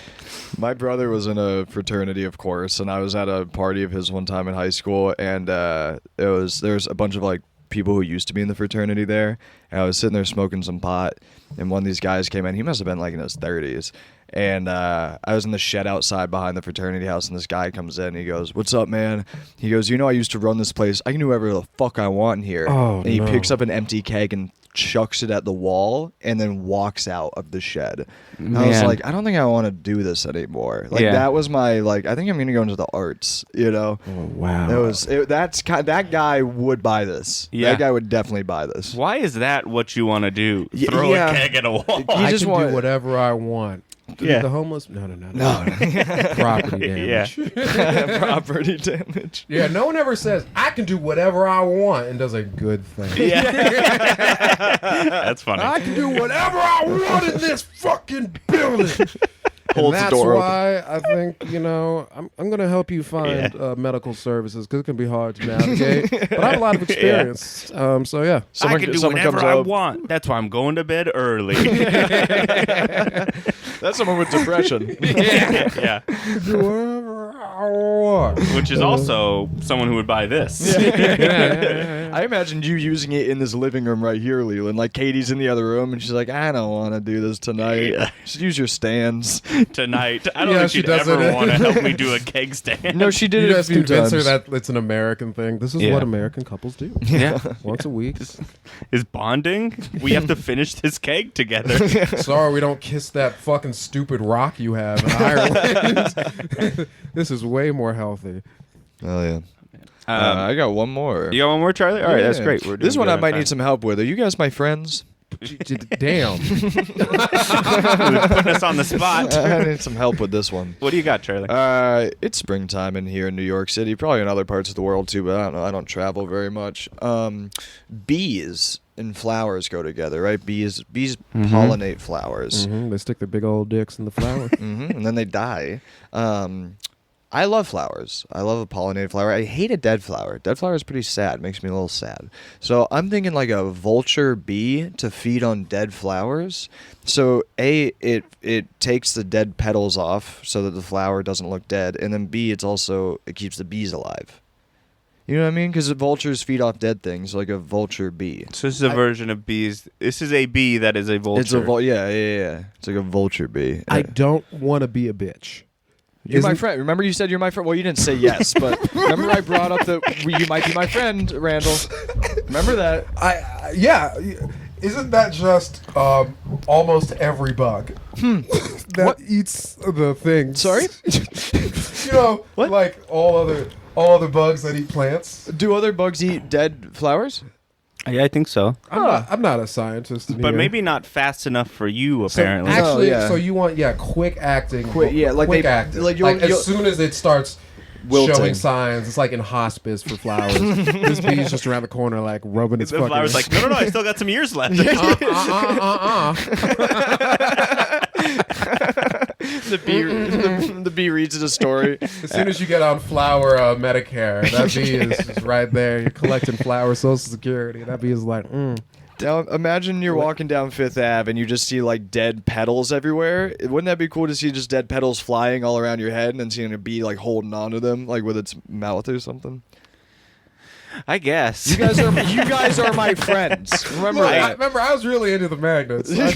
My brother was in a fraternity, of course, and I was at a party of his one time in high school, and there was a bunch of like people who used to be in the fraternity there. And I was sitting there smoking some pot, and one of these guys came in. He must have been like in his 30s. And I was in the shed outside behind the fraternity house, and this guy comes in. And he goes, "What's up, man?" He goes, "You know, I used to run this place. I can do whatever the fuck I want in here." Oh, and he no. picks up an empty keg and chucks it at the wall, and then walks out of the shed. And I was Man. like, I don't think I want to do this anymore. Like Yeah. that was my like. I think I'm gonna go into the arts. You know. Oh, wow. That guy would buy this. Yeah. That guy would definitely buy this. Why is that what you want to do? Y- Throw yeah. a keg at a wall? You I just can want do whatever I want. Yeah. The homeless? No. No. Property damage. Yeah. Property damage. Yeah, no one ever says, I can do whatever I want and does a good thing. Yeah. That's funny. I can do whatever I want in this fucking building. Holds And the that's door open. why I think, I'm going to help you find medical services because it can be hard to navigate. But I have a lot of experience. So, yeah. I can do someone whatever comes I up- want. That's why I'm going to bed early. That's someone with depression. Yeah. Do whatever I want. Which is also someone who would buy this. I imagined you using it in this living room right here, Leland. Like Katie's in the other room, and she's like, "I don't want to do this tonight. Yeah. Just use your stands." Tonight. I don't Yeah, think she she'd does ever it. want to help me do a keg stand. No, she did You it a guys few convince times. her that it's an American thing. This is Yeah. what American couples do. Yeah. Once a week. Is bonding? We have to finish this keg together. Sorry, we don't kiss that fucking stupid rock you have in Ireland. This is way more healthy. Oh yeah. I got one more. You got one more, Charlie? All right, that's Yeah. great. We're This doing one I good might on need some help with. Are you guys my friends? Damn. time. Putting us on the spot. I need some help with this one. What do you got, Charlie? It's springtime in here in New York City, probably in other parts of the world too, but I don't know. I don't travel very much. Bees and flowers go together, right? Bees pollinate flowers, They stick their big old dicks in the flower. and then they die. I love flowers. I love a pollinated flower. I hate a dead flower. Dead flower is pretty sad. It makes me a little sad. So I'm thinking like a vulture bee to feed on dead flowers. So A, it takes the dead petals off so that the flower doesn't look dead, and then B, it keeps the bees alive. You know what I mean? Because vultures feed off dead things, like a vulture bee. So this is a version of bees. This is a bee that is a vulture. It's a yeah. It's like a vulture bee. I don't want to be a bitch. You're my Isn't- friend. Remember you said you're my friend? Well, you didn't say yes, but remember I brought up that you might be my friend, Randall. Remember that? Yeah. Isn't that just almost every bug that What? eats the things? Sorry? What? Like all other bugs that eat plants. Do other bugs eat dead flowers? Yeah, I think so. I'm not a scientist, But maybe not fast enough for you, apparently. Actually, yeah. so you want quick acting, Quick quick they- acting. like Like, you'll- as soon as it starts Wilting. showing signs, it's like in hospice for flowers. This bee's just around the corner, like rubbing its the fucking. flower's like, no, I still got some years left. The bee reads the story. As soon as you get on flower Medicare, that bee is right there. You're collecting flower Social Security. That bee is like, Now, imagine you're walking down Fifth Ave and you just see like dead petals everywhere. Wouldn't that be cool to see just dead petals flying all around your head and then seeing a bee like holding onto them like with its mouth or something? I guess. You guys are my friends. Remember that. I was really into the magnets. Okay,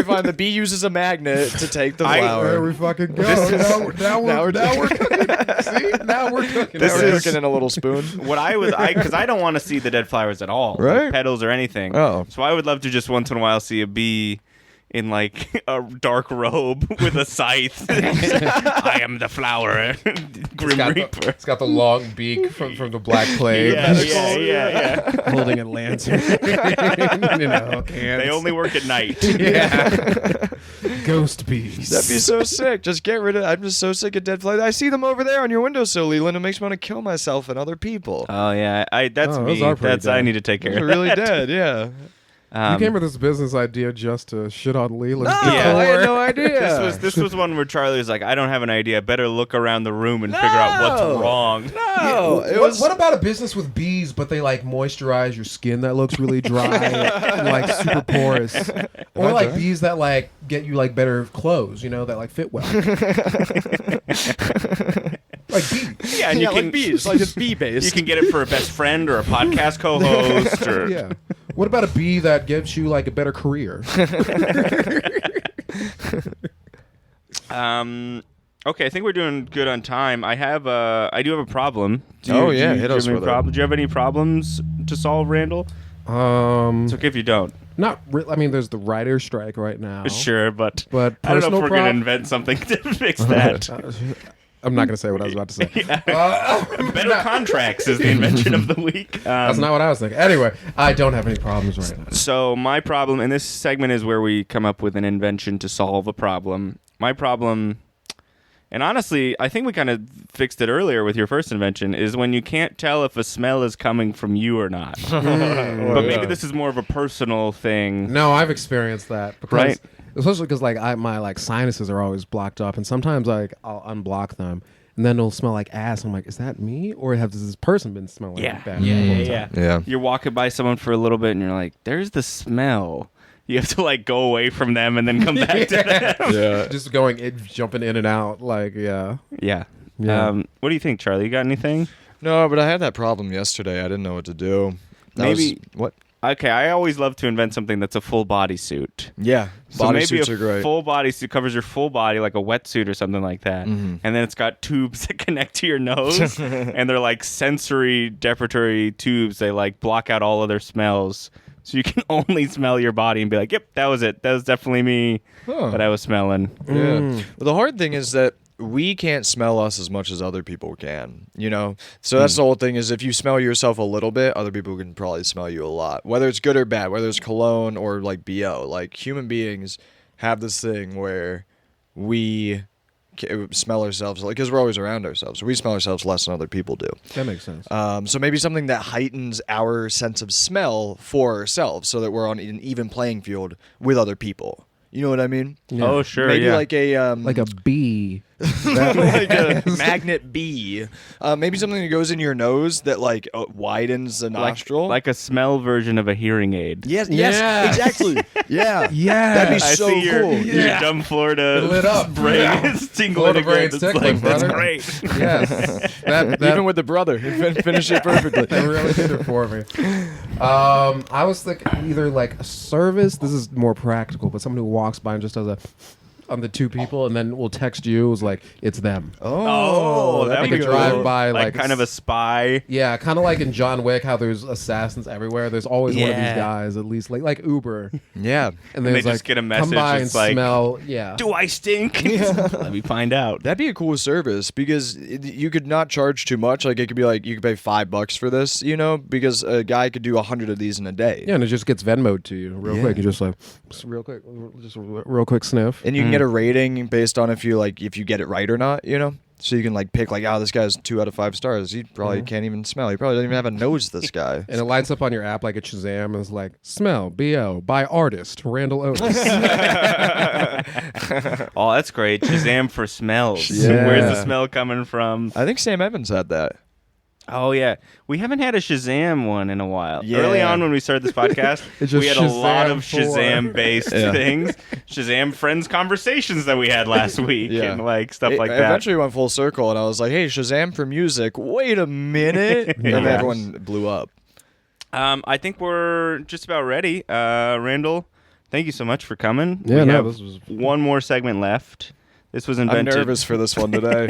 fine. The bee uses a magnet to take the There flower. we fucking go. Now Now we're cooking. See, now we're cooking. Now This we're is- cooking in a little spoon. What because I don't want to see the dead flowers at all, Right. like petals or anything. Oh. So I would love to just once in a while see a bee in like a dark robe with a scythe. I am the flower, Grim Reaper. It's got the long beak from the Black Plague. Yeah. Holding a lantern. They only work at night. Yeah. Ghost bees. That'd be so sick. Just get rid of. I'm just so sick of dead flowers. I see them over there on your windowsill, Leland. It makes me want to kill myself and other people. Oh yeah, that's Oh, me. those are pretty That's I dead. need to take care They're of. really dead. Yeah. You came with this business idea just to shit on Leland. Yeah. I had no idea. This was one where Charlie was like, I don't have an idea. I better look around the room and figure out what's wrong. No, it was. What about a business with bees, but they like moisturize your skin that looks really dry, and, like super porous, or like bees that like get you like better clothes, that like fit well. Like bee. Yeah, and you can like bees, like it's bee based. you can get it for a best friend or a podcast co-host or Yeah. What about a bee that gives you like a better career? Okay, I think we're doing good on time. I do have a problem. Hit us with it. Do you have any problems to solve, Randall? It's okay if you don't. Not really. I mean, there's the writer's strike right now. Sure, but But I don't know if personal we're going to invent something to fix that. I'm not going to say what I was about to say. Better contracts is the invention of the week. That's not what I was thinking. Anyway, I don't have any problems right now. So my problem, and this segment is where we come up with an invention to solve a problem. My problem, and honestly, I think we kind of fixed it earlier with your first invention, is when you can't tell if a smell is coming from you or not. But maybe this is more of a personal thing. No, I've experienced that. Because, Right. Especially because like my like sinuses are always blocked up, and sometimes like I'll unblock them, and then it'll smell like ass. I'm like, is that me, or has this person been smelling like that? Yeah. You're walking by someone for a little bit, and you're like, "There's the smell." You have to like go away from them and then come back to them. Yeah. Just jumping in and out, like yeah. Yeah. Yeah. What do you think, Charlie? You got anything? No, but I had that problem yesterday. I didn't know what to do. What? Okay, I always love to invent something that's a full body suit. Yeah. So maybe Bodysuits a are great. full body suit covers your full body like a wetsuit or something like that. Mm-hmm. And then it's got tubes that connect to your nose. And they're like sensory deprecatory tubes. They like block out all other smells. So you can only smell your body and be like, yep, that was it. That was definitely me that I was smelling. Yeah. Well, the hard thing is that we can't smell us as much as other people can, you know? So that's the whole thing is if you smell yourself a little bit, other people can probably smell you a lot. Whether it's good or bad, whether it's cologne or like BO. Like human beings have this thing where we smell ourselves, like, because we're always around ourselves. We smell ourselves less than other people do. That makes sense. So maybe something that heightens our sense of smell for ourselves so that we're on an even playing field with other people. You know what I mean? Yeah. Oh, sure. Maybe yeah. like a bee. like a magnet bee. Maybe something that goes in your nose that like widens the nostril. Like a smell version of a hearing aid. Yes, Yeah. exactly. Yeah. Yeah. That'd be I so see cool. your dumb Florida Lit up. brain Yeah. is tingling Florida again. brain's It's tickling, like, that's brother. great. Yes. That Even with the brother, finish it perfectly. They really did it for me. I was thinking either like a service. This is more practical, but someone who walks by and just does a on the two people, and then will text you. It was like it's them. Oh, that'd like be a cool. drive-by, like like kind of a spy. Yeah, kind of like in John Wick, how there's assassins everywhere. There's always one of these Yeah. guys, at least like Uber, Yeah. and they there's just like get a come message by and that's like, smell. Yeah, Do I stink? Let me find out. That'd be a cool service because you could not charge too much. Like it could be like you could pay $5 for this, you know, because a guy could do 100 of these in a day. yeah, and it just gets Venmo'd to you real Yeah. quick. You just like just a real quick sniff. And you can get a rating based on if you get it right or not, you know? So you can like pick like, oh, this guy's 2 out of 5 stars. He probably can't even smell. He probably doesn't even have a nose, this guy. And it lights up on your app like a Shazam, and it's like, smell, B.O., by artist, Randall Otis. Oh, that's great. Shazam for smells. Yeah. Where's the smell coming from? I think Sam Evans had that. Oh, yeah. We haven't had a Shazam one in a while. Yeah. Early on when we started this podcast, It's just we had a lot Shazam of 4. Shazam-based Yeah. things. Shazam Friends conversations that we had last week Yeah. and like stuff It like that. eventually went full circle, and I was like, hey, Shazam for music. Wait a minute. And then Yeah. everyone blew up. I think we're just about ready. Randall, thank you so much for coming. Yeah, we no, have this was- one more segment left. This was I'm invented. nervous for this one today.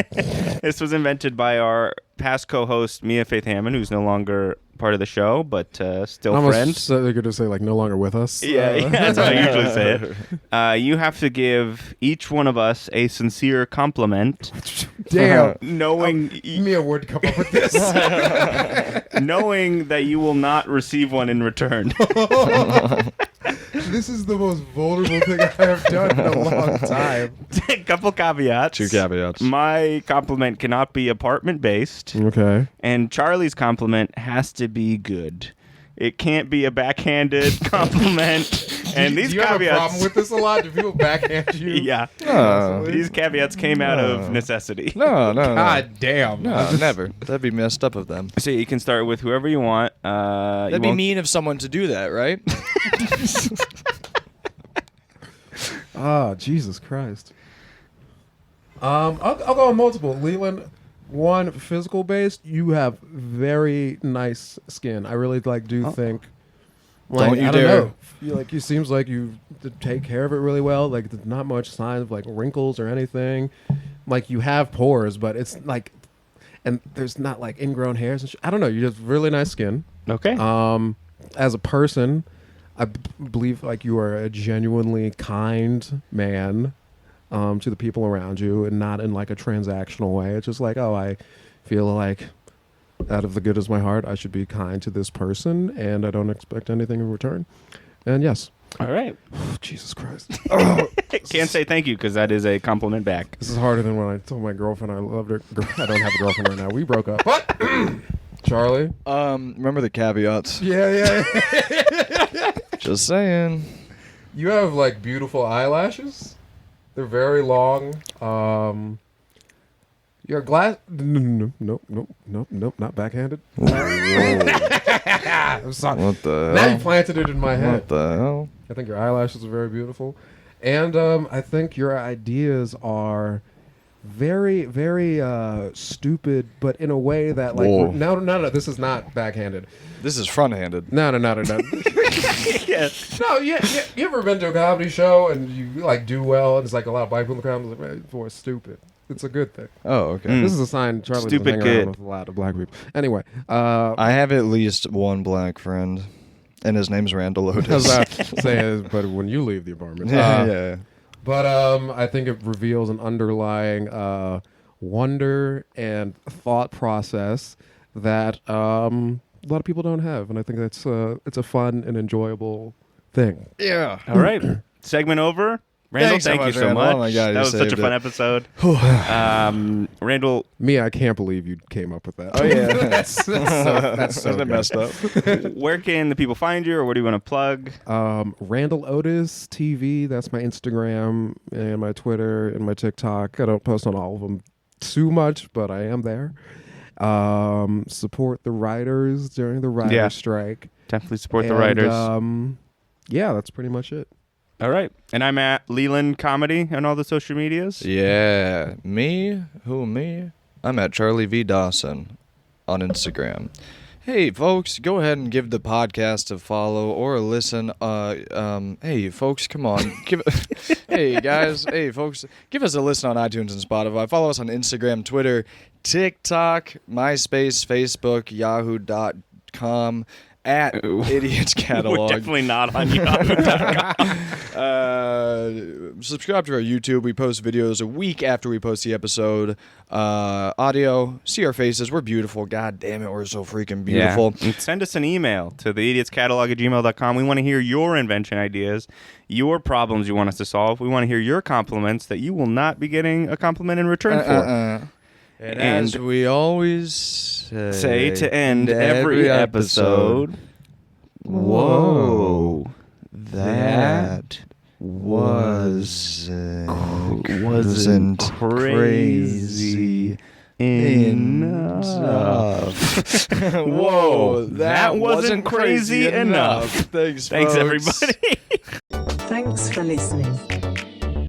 This was invented by our past co-host Mia Faith Hammond, who's no longer part of the show, but still Almost friend. so they're going to say, like, no longer with us. Yeah, that's how I usually say it. You have to give each one of us a sincere compliment, Damn. knowing Give me a word to come up with this. knowing that you will not receive one in return. This is the most vulnerable thing I have done in a long time. A couple caveats. 2 caveats. My compliment cannot be apartment-based, Okay. and Charlie's compliment has to be good. It can't be a backhanded compliment. And these Do you have a caveats. problem with this a lot? Do people backhand you? Yeah. No. These caveats came out of necessity. No. God damn. No, never. That'd be messed up of them. So you can start with whoever you want. That'd be mean of someone to do that, right? Oh, Jesus Christ. I'll go on multiple. Leland, one physical based, you have very nice skin. I really do think. Like, Don't you I don't dare. know. You seems like you take care of it really well. Like there's not much sign of like wrinkles or anything. Like you have pores, but it's like, and there's not like ingrown hairs. And I don't know. You have really nice skin. Okay. As a person, I believe like you are a genuinely kind man to the people around you, and not in like a transactional way. It's just like, oh, I feel like out of the good of my heart, I should be kind to this person, and I don't expect anything in return. And yes. All right. Jesus Christ. Can't say thank you because that is a compliment back. This is harder than when I told my girlfriend I loved her. I don't have a girlfriend right now. We broke up. What? Charlie? Remember the caveats. Yeah. Just saying. You have like beautiful eyelashes. They're very long. Your glass. Nope, not backhanded. I'm sorry. What the Now hell? you planted it in my head. What the hell? I think your eyelashes are very beautiful, and I think your ideas are very, very stupid, but in a way that like Whoa. no, this is not backhanded. This is front-handed. No. Yes. No, you ever been to a comedy show and you like do well, and it's like a lot of black people in the crowd, like, man, boy, stupid. It's a good thing. Oh, okay. This is a sign Charlie Stupid doesn't hang around kid. with a lot of black people. Anyway, I have at least one black friend, and his name's Randall I was Otis. about to say, but when you leave the apartment, yeah. But I think it reveals an underlying wonder and thought process that a lot of people don't have, and I think that's it's a fun and enjoyable thing. Yeah. All right. Segment over. Randall, Thanks so thank you much, so Randall. much. Oh my God, that you was such a saved fun it. episode. Randall, Me, I can't believe you came up with that. Oh, yeah. that's so good. messed up. where can the people find you, or what do you want to plug? Randall Otis TV. That's my Instagram and my Twitter and my TikTok. I don't post on all of them too much, but I am there. Support the writers during the writer's strike. Definitely support the writers. Yeah, that's pretty much it. All right. And I'm at Leland Comedy on all the social medias. Yeah. Me? Who, me? I'm at Charlie V. Dawson on Instagram. Hey, folks, go ahead and give the podcast a follow or a listen. Hey, folks, come on. Hey, guys. Hey, folks, give us a listen on iTunes and Spotify. Follow us on Instagram, Twitter, TikTok, MySpace, Facebook, Yahoo.com. At Idiots We're Catalog. definitely not on Yahoo.com. Subscribe to our YouTube. We post videos a week after we post the episode. Audio. See our faces. We're beautiful. God damn it, we're so freaking beautiful. Yeah. And send us an email to theidiotscatalog@gmail.com. We want to hear your invention ideas, your problems you want us to solve. We want to hear your compliments that you will not be getting a compliment in return for. And as we always Say to end every episode, whoa, that wasn't crazy enough. Whoa, that wasn't crazy enough. Thanks, Thanks, folks. everybody. Thanks for listening.